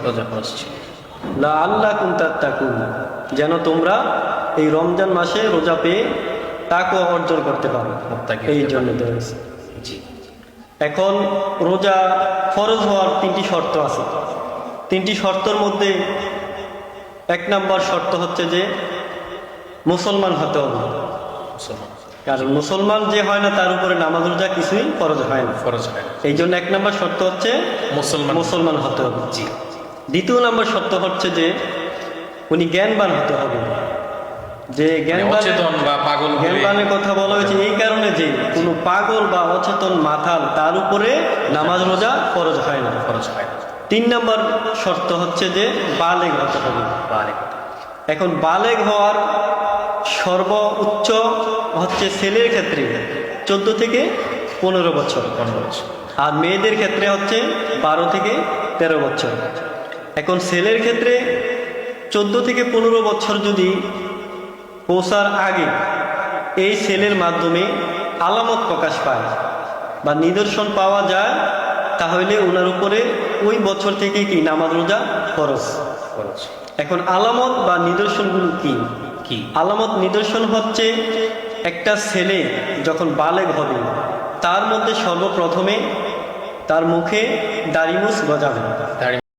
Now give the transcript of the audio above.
রোজা ফরজ ছিল। লাআল্লাকুম তাত্তাকুন, যেন তোমরা এই রমজান মাসে রোজা পেয়ে তাকওয়া অর্জন করতে পারো, মুত্তাকি এই হতে জন্য পারো। দেওয়া হয়েছে। জি। এখন রোজা ফরজ হওয়ার 3টি শর্ত আছে। 3টি শর্তের মধ্যে 1 নম্বর শর্ত হচ্ছে যে মুসলমান হতে হবে। মুসলমান কারণ মুসলমান যে হয় না তার উপরে নামাজ রোজা কিছুই ফরজ হয় না। ফরজ হয় না। এই জন্য 1 নম্বর শর্ত হচ্ছে মুসলমান হতে হবে। জি। 2য় নম্বর শর্ত হচ্ছে যে উনি জ্ঞানবান হতে হবে। যে অচেতন বা পাগল হলে- জ্ঞানবানের কথা বলা হয়েছে এই কারণে যে কোনো পাগল বা অচেতন মাথাল তার উপরে নামাজ রোজা ফরজ হয় না। ফরজ হয় না। 3 নম্বর শর্ত হচ্ছে যে বালেগ হতে হবে। বালেগ। এখন বালেগ হওয়ার সর্বোচ্চ হচ্ছে ছেলের ক্ষেত্রে 14 থেকে 15 বছর, 15 বছর। আর মেয়েদের ক্ষেত্রে হচ্ছে 12 থেকে 13 বছর। এখন ছেলের ক্ষেত্রে 14 থেকে 15 বছর যদি পৌঁছার আগে এই ছেলের মাধ্যমে আলামত প্রকাশ পায় বা নিদর্শন পাওয়া যায়, তাহলে ওনার উপরে ওই বছর থেকে কি নামাজ রোজা ফরজ। ফরজ। এখন আলামত বা নিদর্শনগুলো কি? কি? আলামত নিদর্শন হচ্ছে একটা ছেলে যখন বালেগ হবে তার মধ্যে সর্বপ্রথমে তার মুখে দাড়ি মুছ গজাবে। দাড়ি